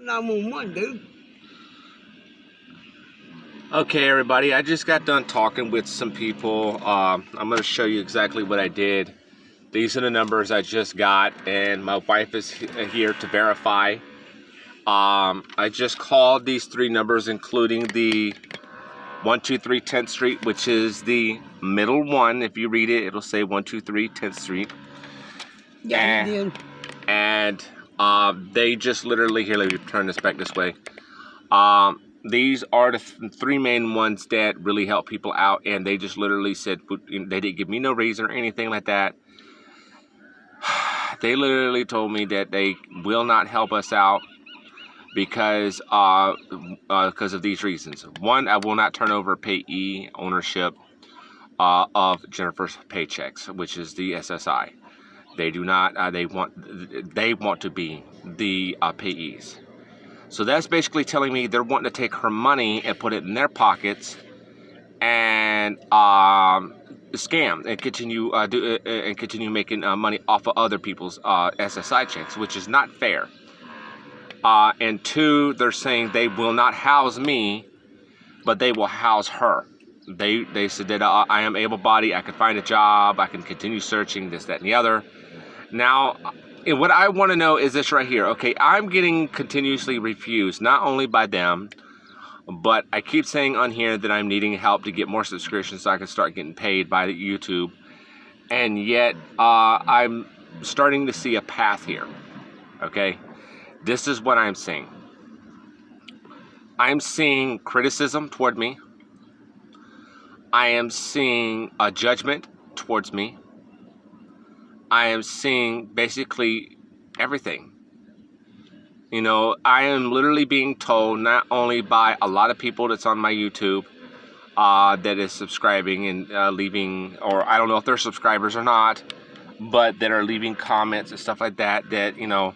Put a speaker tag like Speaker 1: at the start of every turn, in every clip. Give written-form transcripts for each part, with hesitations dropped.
Speaker 1: 911, dude.
Speaker 2: Okay, everybody, I just got done talking with some people. I'm going to show you exactly what I did. These are the numbers I just got, and my wife is here to verify. I just called these three numbers, including the 123 10th Street, which is the middle one. If you read it, it'll say 123 10th Street.
Speaker 1: Yeah, he did.
Speaker 2: And they just literally, here, let me turn this back this way. These are the three main ones that really help people out, and they just literally said, they didn't give me no reason or anything like that. They literally told me that they will not help us out because of these reasons. One, I will not turn over payee ownership of Jennifer's paychecks, which is the SSI. They do not. They want to be the payees. So that's basically telling me they're wanting to take her money and put it in their pockets and scam and continue making money off of other people's SSI checks, which is not fair. And two, they're saying they will not house me, but they will house her. They said that I am able-bodied, I can find a job, I can continue searching, this, that, and the other. Now, what I want to know is this right here. Okay, I'm getting continuously refused, not only by them, but I keep saying on here that I'm needing help to get more subscriptions so I can start getting paid by YouTube. And yet, I'm starting to see a path here. Okay, this is what I'm seeing. I'm seeing criticism toward me. I am seeing a judgment towards me. I am seeing basically everything. You know, I am literally being told, not only by a lot of people that's on my YouTube that is subscribing and leaving, or I don't know if they're subscribers or not, but that are leaving comments and stuff like that, that, you know,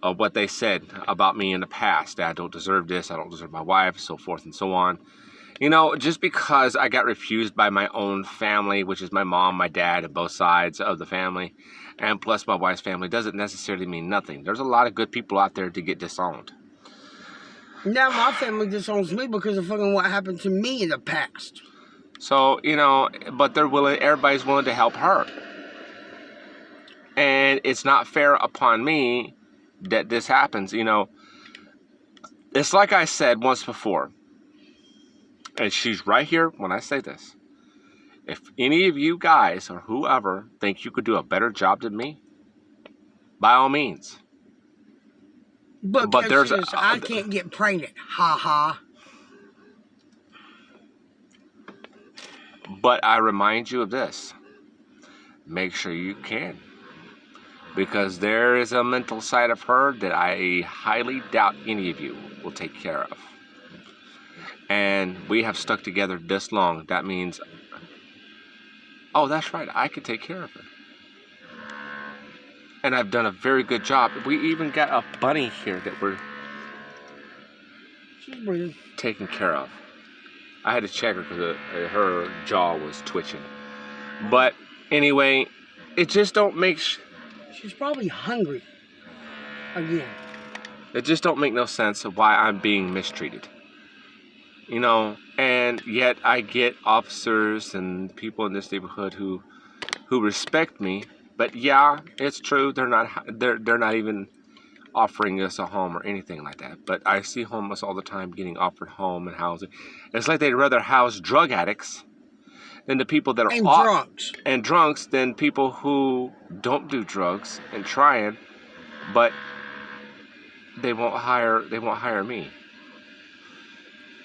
Speaker 2: what they said about me in the past, that I don't deserve this, I don't deserve my wife, so forth and so on. You know, just because I got refused by my own family, which is my mom, my dad, and both sides of the family, and plus my wife's family, doesn't necessarily mean nothing. There's a lot of good people out there to get disowned.
Speaker 1: Now my family disowns me because of fucking what happened to me in the past.
Speaker 2: So, you know, but they're willing, everybody's willing to help her. And it's not fair upon me that this happens, you know. It's like I said once before. And she's right here when I say this. If any of you guys or whoever think you could do a better job than me, by all means.
Speaker 1: But there's I can't get pregnant. Ha ha.
Speaker 2: But I remind you of this. Make sure you can. Because there is a mental side of her that I highly doubt any of you will take care of. And we have stuck together this long. That means, oh, that's right, I can take care of her. And I've done a very good job. We even got a bunny here that we're taking care of. I had to check her because her jaw was twitching. But anyway, it just don't make...
Speaker 1: She's probably hungry again.
Speaker 2: It just don't make no sense of why I'm being mistreated. You know, and yet I get officers and people in this neighborhood who respect me. But yeah, it's true. They're not even offering us a home or anything like that. But I see homeless all the time getting offered home and housing. It's like they'd rather house drug addicts than the people that are drunks than people who don't do drugs and trying, but they won't hire me.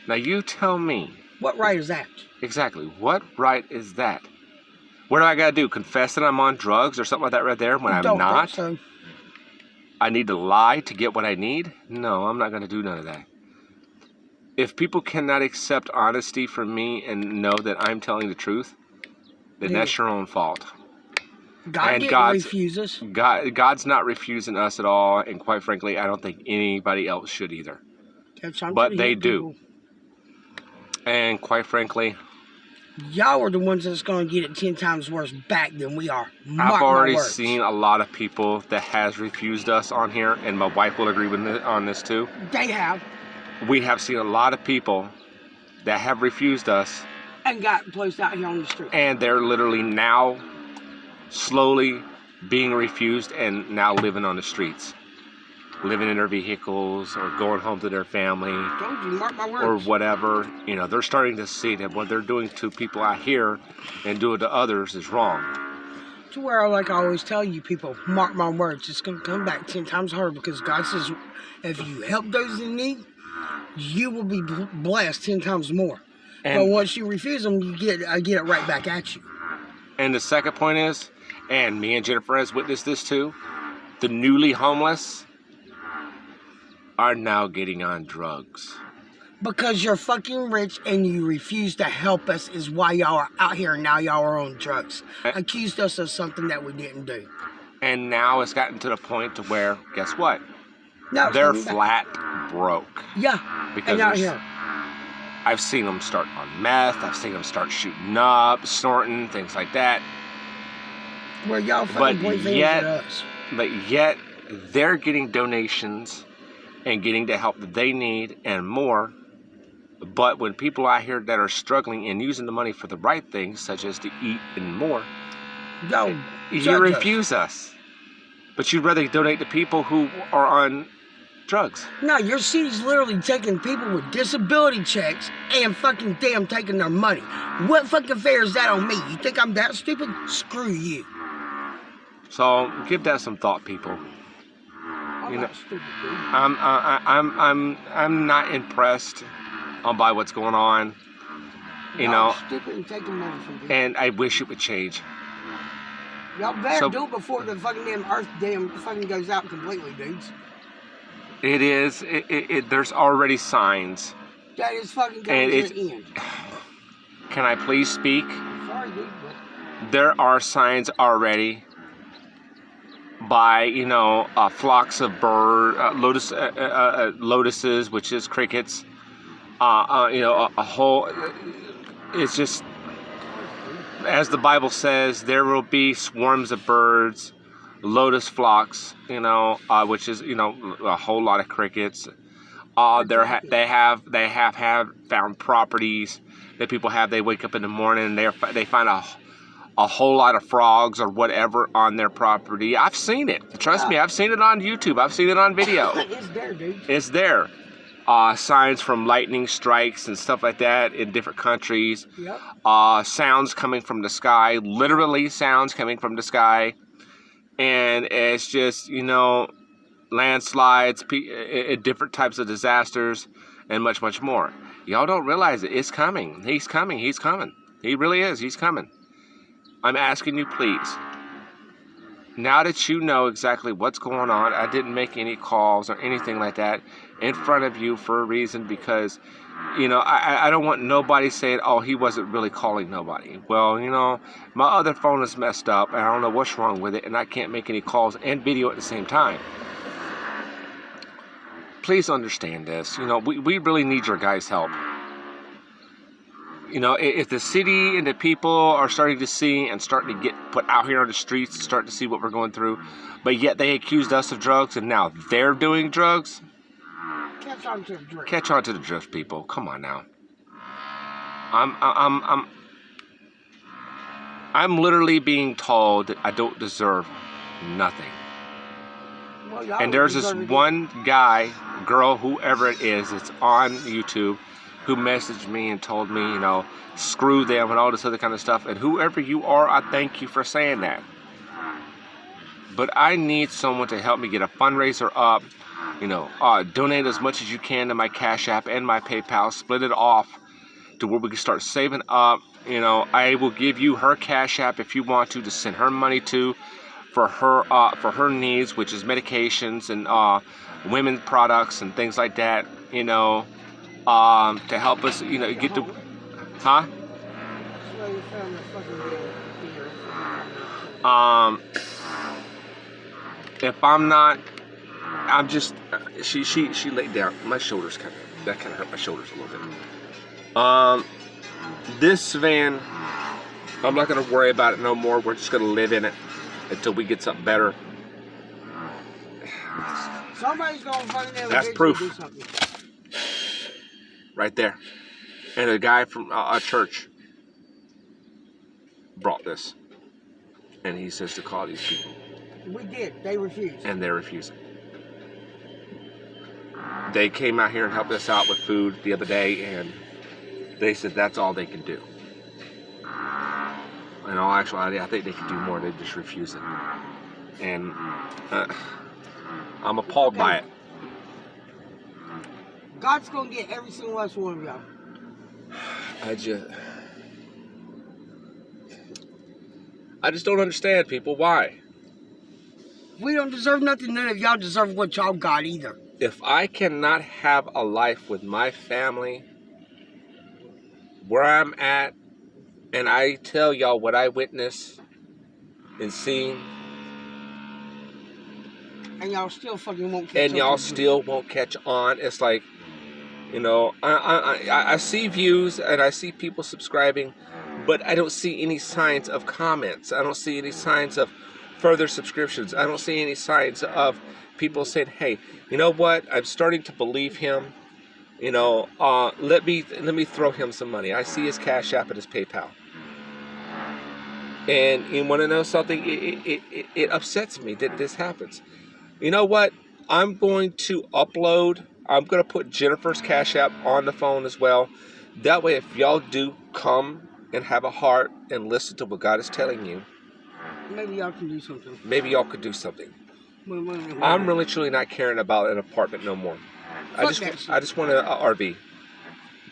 Speaker 2: Now you tell me.
Speaker 1: What right is that?
Speaker 2: Exactly. What right is that? What do I gotta do? Confess that I'm on drugs or something like that right there when I'm not?
Speaker 1: Think so.
Speaker 2: I need to lie to get what I need? No, I'm not gonna do none of that. If people cannot accept honesty from me and know that I'm telling the truth, then that's your own fault.
Speaker 1: God refuses.
Speaker 2: God's not refusing us at all, and quite frankly, I don't think anybody else should either. But they do. And quite frankly,
Speaker 1: Y'all are the ones that's going to get it 10 times worse back than we are. Mark
Speaker 2: I've
Speaker 1: my
Speaker 2: already
Speaker 1: words.
Speaker 2: seen a lot of people that has refused us on here, and my wife will agree with on this too.
Speaker 1: They have.
Speaker 2: We have seen a lot of people that have refused us,
Speaker 1: And got placed out here on the street.
Speaker 2: and they're literally now slowly being refused and now living on the streets, living in their vehicles or going home to their family
Speaker 1: Told you, mark my words.
Speaker 2: or whatever. You know, they're starting to see that what they're doing to people out here and doing to others is wrong.
Speaker 1: To where, like I always tell you people, mark my words, it's going to come back 10 times harder because God says if you help those in need, you will be blessed 10 times more. But
Speaker 2: And,
Speaker 1: once you refuse them, you get it right back at you.
Speaker 2: and the second point is, and me and Jennifer has witnessed this too, the newly homeless are now getting on drugs.
Speaker 1: Because you're fucking rich and you refuse to help us is why y'all are out here and now y'all are on drugs. Accused us of something that we didn't do.
Speaker 2: And now it's gotten to the point to where, guess what?
Speaker 1: Now it's
Speaker 2: They're
Speaker 1: coming back.
Speaker 2: flat broke.
Speaker 1: Yeah,
Speaker 2: Because
Speaker 1: and out
Speaker 2: there's-
Speaker 1: here.
Speaker 2: I've seen them start on meth. I've seen them start shooting up, snorting, things like that.
Speaker 1: Where y'all
Speaker 2: But
Speaker 1: fucking point fingers
Speaker 2: yet-
Speaker 1: at us.
Speaker 2: But yet, they're getting donations and getting the help that they need and more. But when people out here that are struggling and using the money for the right things, such as to eat and more,
Speaker 1: Yo,
Speaker 2: you
Speaker 1: judge us.
Speaker 2: refuse us. But you'd rather donate to people who are on drugs.
Speaker 1: No, your city's literally taking people with disability checks and fucking damn taking their money. What fucking fair is that on me? You think I'm that stupid? Screw you.
Speaker 2: So give that some thought, people.
Speaker 1: I'm
Speaker 2: You know-
Speaker 1: not stupid, dude.
Speaker 2: I'm not impressed by what's going on. You
Speaker 1: Y'all
Speaker 2: know,
Speaker 1: are stupid and taking money from people.
Speaker 2: and I wish it would change.
Speaker 1: Y'all better
Speaker 2: so-
Speaker 1: do it before the fucking damn earth damn fucking goes out completely, dudes.
Speaker 2: It is. There's already signs.
Speaker 1: That is fucking
Speaker 2: And
Speaker 1: going
Speaker 2: it's-
Speaker 1: to the end.
Speaker 2: Can I please speak?
Speaker 1: Sorry, dude, but
Speaker 2: There are signs already by, flocks of lotuses, which is crickets. A whole. It's just, as the Bible says, there will be swarms of birds, lotus flocks. Which is a whole lot of crickets. They have found properties that people have. They wake up in the morning and they find a whole lot of frogs or whatever on their property. I've seen it. Trust me, I've seen it on YouTube. I've seen it on video.
Speaker 1: it's there, dude.
Speaker 2: It's there. Signs from lightning strikes and stuff like that in different countries.
Speaker 1: Yep.
Speaker 2: Sounds coming from the sky. Literally sounds coming from the sky. And it's just, landslides, different types of disasters, and much, much more. Y'all don't realize it. It's coming. He's coming. He's coming. He really is. He's coming. I'm asking you, please. Now that you know exactly what's going on, I didn't make any calls or anything like that in front of you for a reason because, I don't want nobody saying, oh, he wasn't really calling nobody. Well, my other phone is messed up and I don't know what's wrong with it and I can't make any calls and video at the same time. Please understand this. We really need your guys' help. If the city and the people are starting to see and starting to get put out here on the streets and start to see what we're going through, but yet they accused us of drugs and now they're doing drugs.
Speaker 1: Catch on to the drink.
Speaker 2: Catch on to the drift, people. Come on now. I'm literally being told that I don't deserve nothing.
Speaker 1: Well, y'all
Speaker 2: And there's this
Speaker 1: deserve to
Speaker 2: one guy, girl, whoever it is, it's on YouTube, who messaged me and told me, screw them and all this other kind of stuff. And whoever you are, I thank you for saying that. But I need someone to help me get a fundraiser up. Donate as much as you can to my Cash App and my PayPal. Split it off to where we can start saving up. I will give you her Cash App if you want to send her money to for her needs, which is medications and women's products and things like that. To help us, get the, huh?
Speaker 1: So you found that fucking beer.
Speaker 2: If I'm not, I'm just, she laid down. My shoulders that kind of hurt my shoulders a little bit. This van, I'm not going to worry about it no more. We're just going to live in it until we get something better.
Speaker 1: Somebody's going to fucking
Speaker 2: That's
Speaker 1: eventually
Speaker 2: proof.
Speaker 1: do something.
Speaker 2: Right there. And a guy from a church brought this. And he says to call these people.
Speaker 1: We did. They refused.
Speaker 2: And they're refusing. They came out here and helped us out with food the other day, and they said that's all they can do. In all actuality, I think they can do more. They just refuse it. And I'm appalled by it.
Speaker 1: God's going to get every single last one of y'all.
Speaker 2: I just don't understand, people. Why?
Speaker 1: We don't deserve nothing. None of y'all deserve what y'all got either.
Speaker 2: If I cannot have a life with my family where I'm at, and I tell y'all what I witnessed and seen,
Speaker 1: and y'all still fucking won't catch
Speaker 2: and
Speaker 1: up
Speaker 2: y'all
Speaker 1: with me.
Speaker 2: still won't catch on, it's like, you know, I see views and I see people subscribing, but I don't see any signs of comments. I don't see any signs of further subscriptions. I don't see any signs of people saying, hey, you know what? I'm starting to believe him. You know, let me throw him some money. I see his Cash App and his PayPal. And you want to know something? It upsets me that this happens. You know what? I'm going to upload. I'm going to put Jennifer's Cash App on the phone as well. That way, if y'all do come and have a heart and listen to what God is telling you,
Speaker 1: maybe y'all can do something.
Speaker 2: maybe y'all could do something. I'm really truly not caring about an apartment no more. I just want an RV.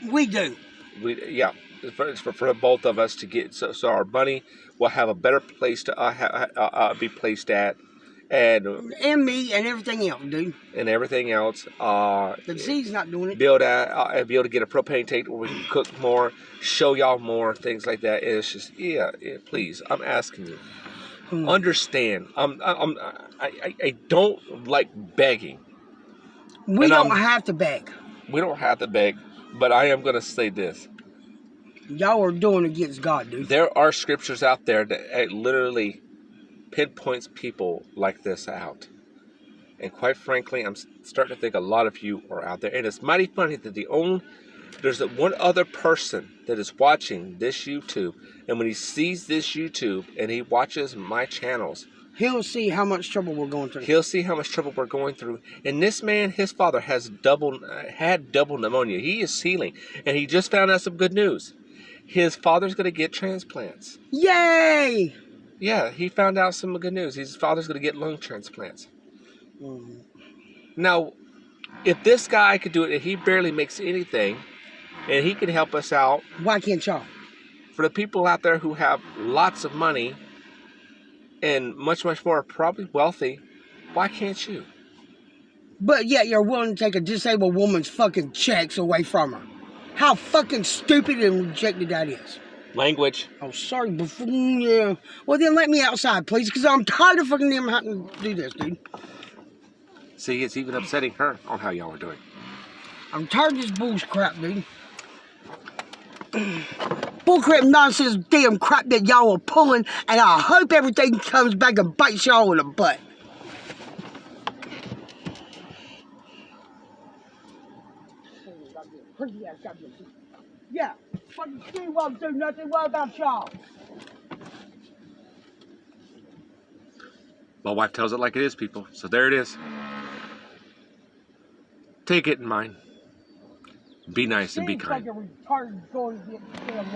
Speaker 1: We do.
Speaker 2: Yeah, it's for both of us to get so our money will have a better place to be placed at, and
Speaker 1: me and everything else, dude.
Speaker 2: And everything else.
Speaker 1: The Z's not doing it.
Speaker 2: Be able to get a propane tank where we can cook more, show y'all more things like that. And it's just please, I'm asking you. Understand, I don't like begging.
Speaker 1: We don't have to beg.
Speaker 2: We don't have to beg, but I am going to say this.
Speaker 1: Y'all are doing against God, dude.
Speaker 2: There are scriptures out there that literally pinpoints people like this out. And quite frankly, I'm starting to think a lot of you are out there. And it's mighty funny that there's one other person that is watching this YouTube. And when he sees this YouTube and he watches my channels,
Speaker 1: he'll see how much trouble we're going through.
Speaker 2: He'll see how much trouble we're going through. And this man, his father had double pneumonia. He is healing. And he just found out some good news. His father's going to get transplants.
Speaker 1: Yay!
Speaker 2: Yeah, he found out some good news. His father's going to get lung transplants. Now, if this guy could do it and he barely makes anything, and he can help us out.
Speaker 1: Why can't y'all?
Speaker 2: For the people out there who have lots of money and much, much more, probably wealthy, why can't you?
Speaker 1: But yet you're willing to take a disabled woman's fucking checks away from her. How fucking stupid and rejected that is.
Speaker 2: Language.
Speaker 1: Oh, sorry. Yeah. Well, then let me outside, please, because I'm tired of fucking them having to do this, dude.
Speaker 2: See, it's even upsetting her on how y'all are doing.
Speaker 1: I'm tired of this bullshit crap, dude. Bullcrap nonsense damn crap that y'all are pulling, and I hope everything comes back and bites y'all in the butt. Yeah, fucking Steve won't do nothing. What about y'all?
Speaker 2: My wife tells it like it is, people. So there it is. Take it in mind. Be nice and be kind.
Speaker 1: Like a retarded going to get